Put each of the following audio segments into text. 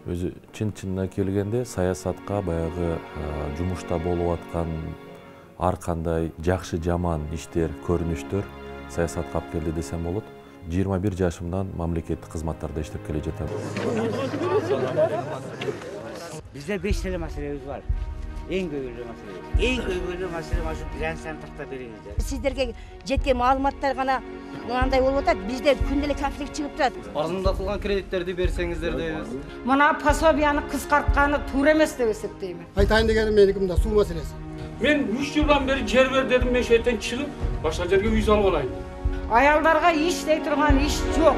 Өзү чын-чынына келгенде саясатка баягы жумушта болуп аткан ар кандай жакшы жаман иштер, көрүнүштөр саясатка алып келди десем болот. 21 жашымдан мамлекеттик кызматтарда иштеп келе жатам. Bizde 5 tane meselemiz var. En köylü mesele. En köylü mesele şu bilançlarını taktap beriniz. Sizlerge жеткен маалыматтар гана мынандай болуп атат. Бизде күнделик конфликт чыгып турат. Арзандатылган кредиттерди берсеңиздер дейбиз. Мына пособияны кыскартканы туура эмес деп эсептеймин. Айтайын дегеним меники мында суу маселеси. Мен 3 жылдан бeri жер бер дедим, мен шеттен чыгып, башка жерге үй салып алайын. Аялдарга иш дей турган иш жок.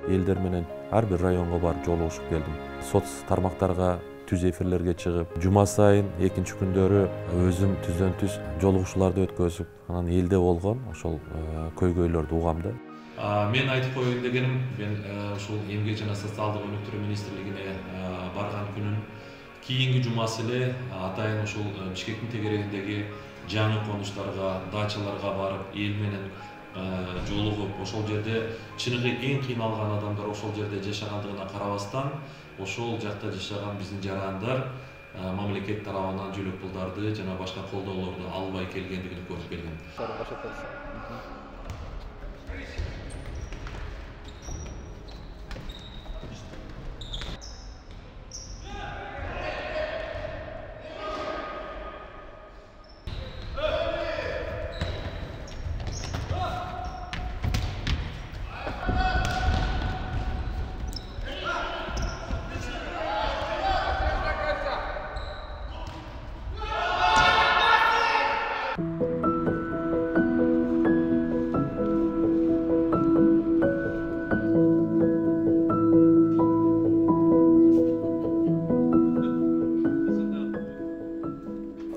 Элдер менен ар бир районго барып жолугушуп келдим. Соц тармактарга түз эфирлерге чыгып, жума сайын экинчи күндөрү өзүм түздөн түз жолугушууларды өткөзүп, анан элде болгон ошол көйгөйлөрдү угам да. Мен айтып коеюн дегеним, мен ушул Эмгек жана социалдык өнүктүрүү министрлигине барган күнүн кийинки жумасы эле атайын ушул Бишкектин тегерегиндеги жаңы конуштарга, дачаларга барып, эл менен жолугуп, ошол жерде чыныгы эң кыйналган адамдар ошол жерде жашагандыгына карабастан, ошол жакта жашаган биздин жарандар мамлекет тарабынан жөлөк пулдарды жана башка колдоолорду албай келгендигин көрүп келген.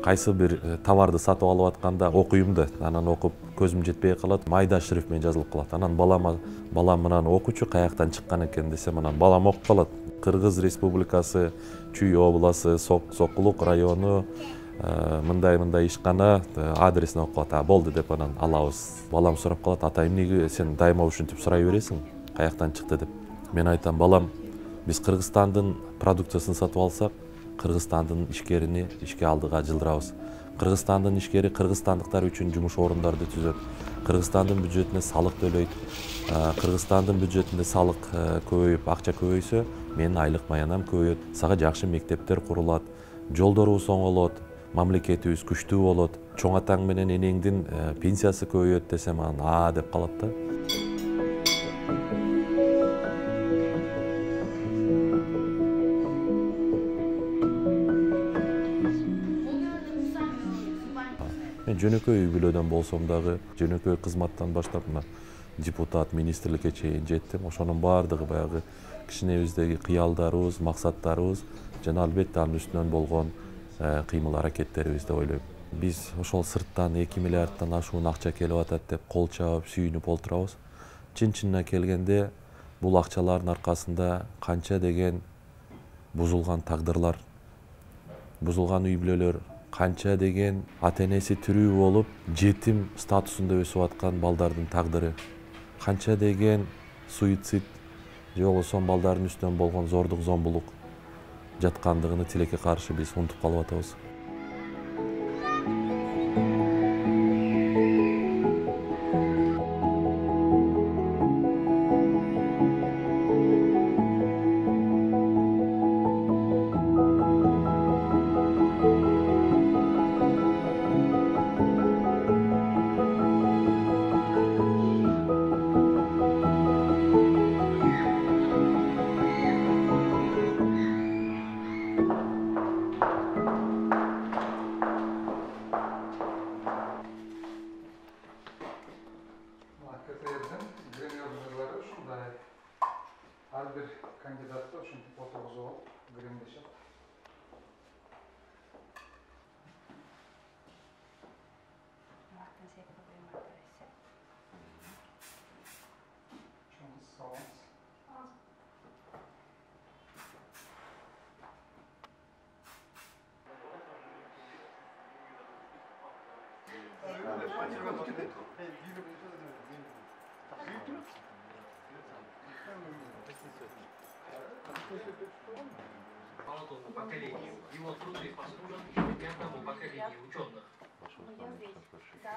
Кайсы бир товарды сатып алып атканда окуйм да, анан окуп көзүм жетпей калат, майда шрифт менен жазылып калат. Анан балам мынаны окучу каяктан чыккан экен десем, анан балам окуп калат. Кыргыз Республикасы, Чүй обласы, Сокулук району, мындай ишкана адресин окуп калат. Болду деп анан алабыз. Балам сурап калат, ата эмнеге сен дайыма ушинтип сурай бересиң, каяктан чыкты деп. Мен айтам, балам, биз Кыргызстандын продукциясын сатып алсак, Кыргызстандын ишкерини ишке алдыга жылдырабыз. Кыргызстандын ишкери кыргызстандыктар үчүн жумуш орундарды түзөт. Кыргызстандын бюджетине салык төлөйт. Кыргызстандын бюджетинде салык көбөйүп, акча көбөйсө, менин айлык маянам көбөйөт. Сага жакшы мектептер курулат, жолдорубуз оңолот, мамлекетибиз күчтүү болот. Чоң атаң менен энеңдин пенсиясы көбөйөт десем, анан деп калат да. Мен жөнөкөй үй бүлөдөн болсом дагы, жөнөкөй кызматтан баштап мына депутат, министрликке чейин жеттим. Ошонун баардыгы баягы кичинебиздеги кыялдарыбыз, максаттарыбыз жана албетте анын үстүнөн болгон кыймыл аракеттерибиз деп ойлойм. Биз ошол сырттан 2 миллиарддан ашуун акча келип атат деп кол чабып, сүйүнүп олтурабыз. Чын-чынына келгенде бул акчалардын аркасында канча деген бузулган тагдырлар, бузулган үй бүлөлөр, канча деген ата-энеси тирүү болуп, жетим статусунда өсүп аткан балдардын тагдыры, канча деген суицид же болбосо балдардын үстүнөн болгон зордук зомбулук жаткандыгын тилекке каршы биз унутуп калып атабыз.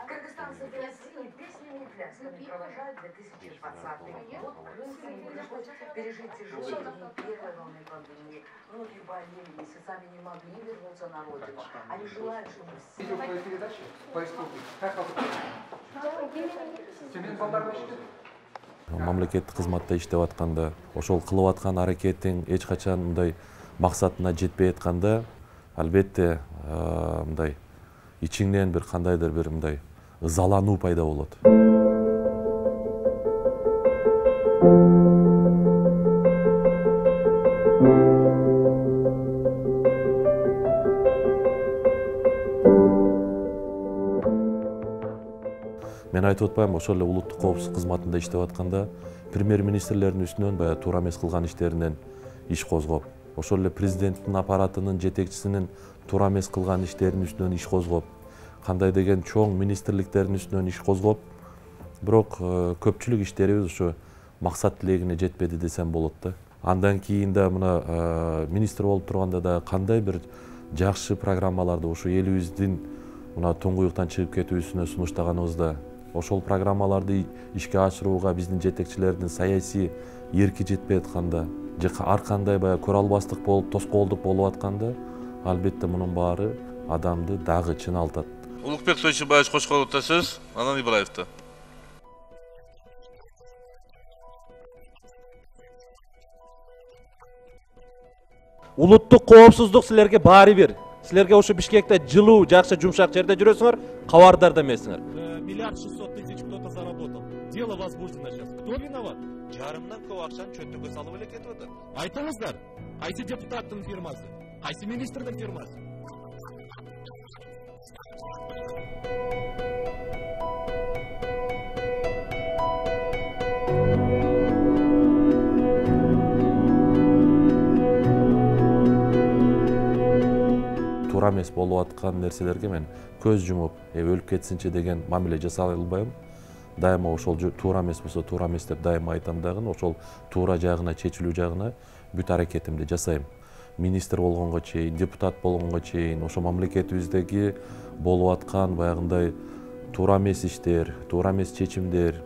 Кыргызстан с Россией песнями и плясками провожает 2020 год крымскими лишь пережить тяжелые дни первой волны пандемии. Многие болели, месяцами не могли вернуться на родину. Они желают, чтобы все... Мамлекеттик кызматта иштеп атканда, ошол кылып аткан аракетиң эч качан мындай максатына жетпей атканда, албетте мындай ичиңден бир кандайдыр бир мындай ызалануу пайда болот. Мен айтып атпайм, ошол эле улуттук коопсуздук кызматында иштеп атканда премьер-министрлердин үстүнөн баягы туура эмес кылган иштеринен иш козгоп, ошол эле президенттин аппаратынын жетекчисинин туура эмес кылган иштеринин үстүнөн иш козгоп, кандай деген чоң министрликтердин үстүнөн иш козгоп, бирок көпчүлүк иштерибиз ошо максат тилегине жетпеди десем болот да. Андан кийин да мына министр болуп турганда да кандай бир жакшы программаларды ошо элибиздин мына туңгуюктан чыгып кетүүсүнө сунуштаганыбызда, ошол программаларды ишке ашырууга биздин жетекчилердин саясий эрки жетпей атканда, же ар кандай баягы көрө албастык болуп, тоскоолдук болуп атканда, албетте мунун баары адамды дагы чыңалтат. Улукбек Тойчубаевич Кошкоровдо сөз, анан Ибраевде. Улуттук коопсуздук силерге баары бир. Силерге ошо Бишкекте жылуу, жакшы, жумшак жерде жүрөсүңөр, кабардар да эмессиңер. 1 600 000 кто-то заработал. Дело возбуждено сейчас. Кто виноват? Жарымдан көп акчаны чөтүккө салып эле кетип атат. Айтыңыздар. Кайсы депутаттын фирмасы? Кайсы министрдин фирмасы? Туура эмес болуп аткан нерселерге мен көз жумуп, өлүп кетсинчи деген мамиле жасай албайм. Дайыма ошол туура эмес болсо туура эмес деп дайыма айтам дагы, ошол туура жагына, чечилүү жагына бүт аракетимди жасайм. Министр болгонго чейин, депутат болгонго чейин, ошо мамлекетибиздеги болуп аткан баягындай туура эмес иштер, туура эмес чечимдер,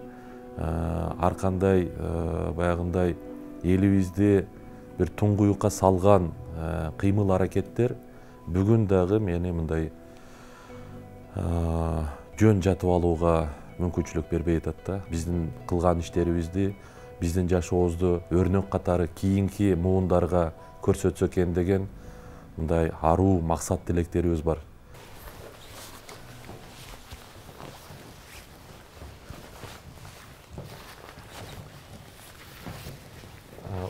ар кандай баягындай элибизди бир туңгуюкка салган кыймыл аракеттер бүгүн дагы мени мындай жөн жатып алууга мүмкүнчүлүк бербей атат да. Биздин кылган иштерибизди, биздин жашообузду өрнөк катары кийинки муундарга көрсөтсө экен деген мындай аруу максат тилектерибиз бар.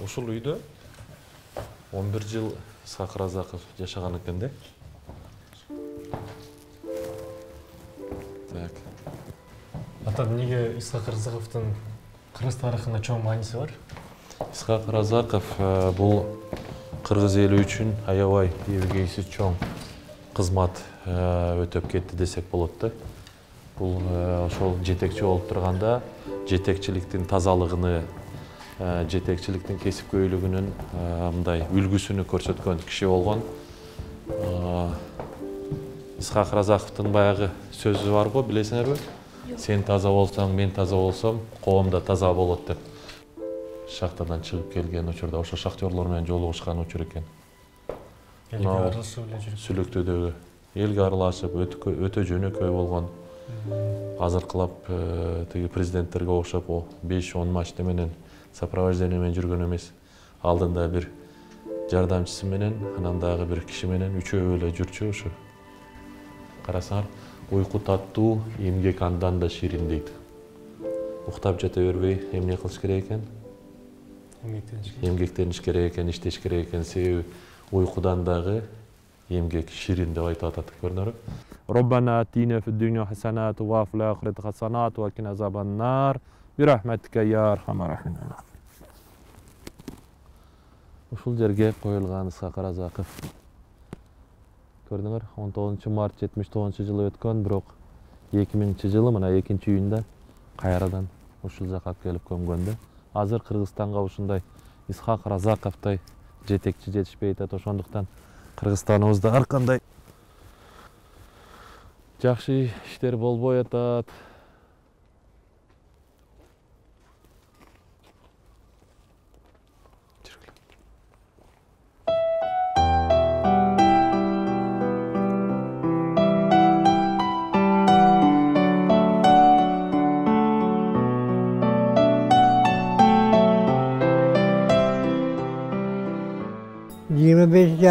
Ушул үйдө 11 жыл Исхак Разаков жашаган экен да. Так. Ата эмнеге Исхак Разаковдун кыргыз тарыхында чоң мааниси бар? Исхак Разаков бул кыргыз эли үчүн аябай эбегейсиз чоң кызмат өтөп кетти десек болот да. Бул ошол жетекчи болуп турганда жетекчиликтин тазалыгыны, жетекчиликтин кесипкөйлүгүнүн мындай үлгүсүнү көрсөткөн киши болгон. Исхак Разаковдун баягы сөзү бар го, билесиңерби? Сен таза болсоң, мен таза болсом, коом да таза болот деп. Шахтадан чыгып келген учурда ошо шахтерлор менен жолугушкан учур экен. Элге аралашып эле жүрүп. Сүлүктөдөгү элге аралашып өтө жөнөкөй болгон. Азыркылап тиги президенттерге окшоп 5-10 машина менен сопровождение менен жүргөн эмес. Алдында бир жардамчысы менен, анан дагы бир киши менен үчөө эле жүрчү ушу. Карасаңар, уйку таттуу, эмгек андан да ширин дейт. Уктап жата бербей, эмне кылыш керек экен? Эмгектениш керек экен, иштеш керек экен. Себеби уйкудан дагы эмгек ширин деп айтып атат, көрдүңөрбү? Роббана атина фид дунья хасанат ва фил ахирати хасанат ва кина азабан нар бирахматика я архамар рахимин. Ушул жерге коюлган Исхак Разаков. Көрдүңөр, 19 март 79 жылы өткөн, бирок 2000-жылы мына 2-июнда кайрадан ушул жака келип көмгөндө. Азыр Кыргызстанга ушундай Исхак Разаковтой жетекчи жетишпей атат. Ошондуктан Кыргызстаныбызда ар кандай жакшы иштер болбой атат.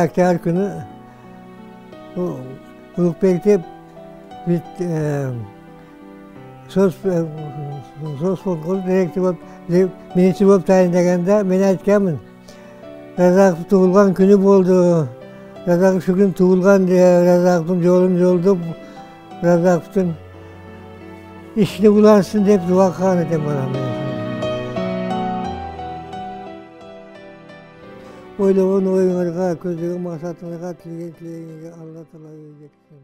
Oktyabr günü Ulukbek'te bir sosyal direktör ministri olup tayinlaganda men aytganman. Razakov tug'ilgan kuni bo'ldi. Razakov shu kun tug'ilgan deya Razakovning yo'lini yo'ldi. Razakovning ishni ulansin deb duo qilgan edim mana. Oylagan oyunlarga, ko'zlagan maqsadlarga, tilaganga Alloh taolo yetsin.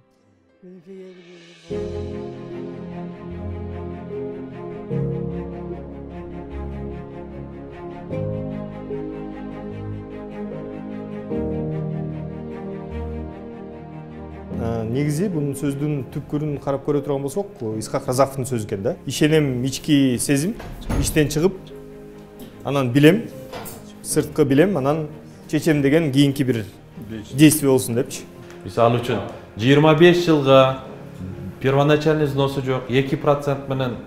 Негизи бунун сөздүн түпкүрүн карап көрө турган болсок, Исхак Разаковдун сөзү экен да. Ишенем, ички сезим, иштен чыгып, анан билем, сырткы билем, анан чечем деген кийинки бир действие болсун депчи. Мисалы үчүн 25 жылга первоначальный взносу жок, 2% менен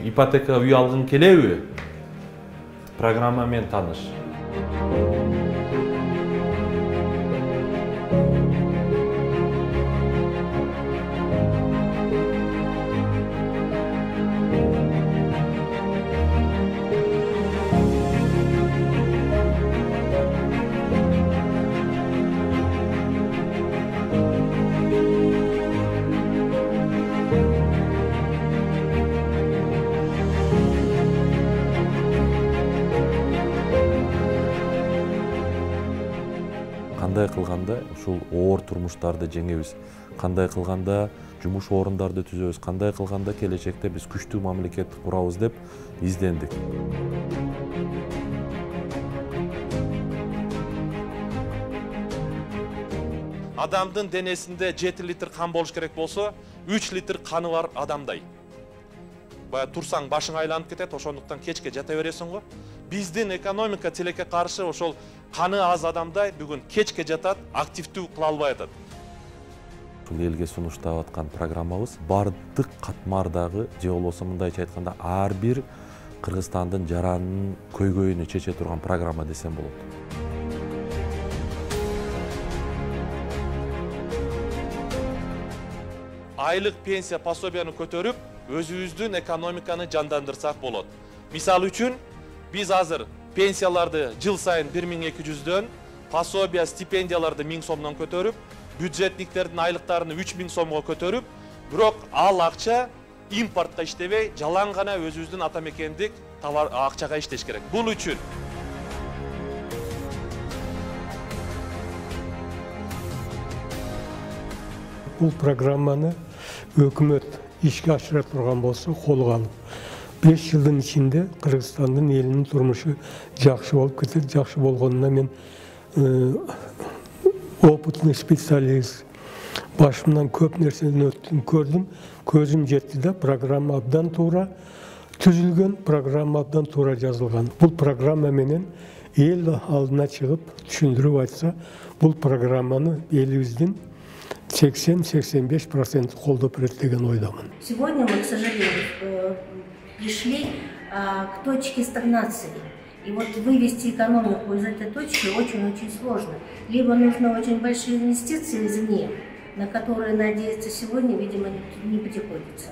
ипотека үй алгың келеби? Программа менен тааныш. Кандай кылганда ушул оор турмуштарды жеңебиз, кандай кылганда жумуш орундарды түзөбүз, кандай кылганда келечекте биз күчтүү мамлекет курабыз деп издендик. Адамдын денесинде 7 литр кан болуш керек болсо, 3 литр каны бар адамдай. Бая турсаң башың айланып кетет, ошондуктан кечке жата бересиң го. Биздин экономика тилекке каршы ошол каны аз адамдай бүгүн кечке жатат, активдүү кыла албай атат. Ушул элге сунуштап аткан программабыз бардык катмардагы же болбосо мындайча айтканда ар бир Кыргызстандын жаранын көйгөйүнү чече турган программа десем болот. Айлык пенсия пособияны көтөрүп, өзүбүздүн экономиканы жандандырсак болот. Мисалы үчүн, биз азыр пенсияларды жыл сайын 1200-дөн, пособия, стипендияларды 1000 сомдон көтөрүп, бюджетниктердин айлыктарын 3000 сомго көтөрүп, бирок ал акча импортко иштебей, жалаң гана өзүбүздүн ата мекендик товар акчага иштеш керек. Бул үчүн бул программаны өкмөт ишке ашыра турган болсо колго алып, 5 жылдын ичинде Кыргызстандын элинин турмушу жакшы болуп кетет. Жакшы болгонуна мен опытный специалист, башымдан көп нерсени өттүм, көрдүм, көзүм жетти да, программа абдан туура түзүлгөн, программа абдан туура жазылган. Бул программа менен эл алдына чыгып түшүндүрүп айтса, бул программаны элибиздин 80-85% колдоп берет деген ойдамын. Сегодня мы, к сожалению, пришли к точке стагнации. И вот вывести экономику из этой точки очень-очень сложно. Либо нужны очень большие инвестиции извне, на которые надеяться сегодня, видимо, не приходится.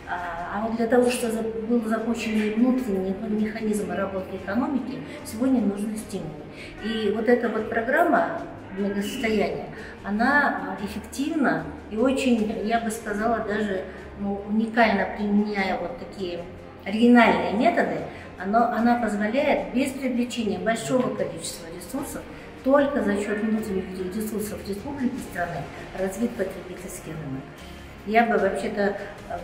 А вот для того, чтобы был запущен внутренний механизм работы экономики, сегодня нужны стимулы. И вот эта вот программа благосостояния, она эффективна и очень, я бы сказала, даже уникально применяя вот такие оригинальные методы, она позволяет без привлечения большого количества ресурсов, только за счет внутренних ресурсов республики страны развить потребительский рынок. Я бы вообще-то,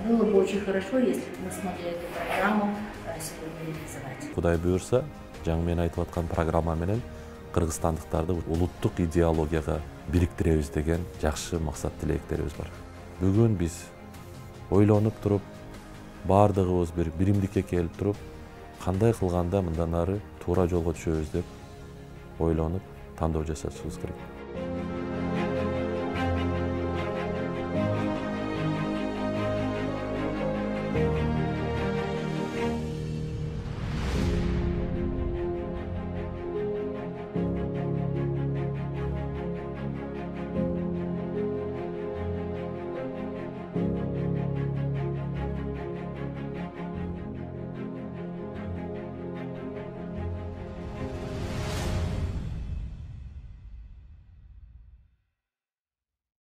было бы очень хорошо, если бы мы смогли эту программу сегодня реализовать. Кудай буйрса, жаңы мен айтып аткан программа менен кыргызстандыктарды улуттук идеологияга бириктиребиз деген жакшы максат тилектерибиз бар. Бүгүн биз ойлонуп туруп, баардыгыбыз бир биримдикке келип туруп, кандай кылганда мындан ары туура жолго түшөбүз деп ойлонуп тандоо жасашыбыз керек.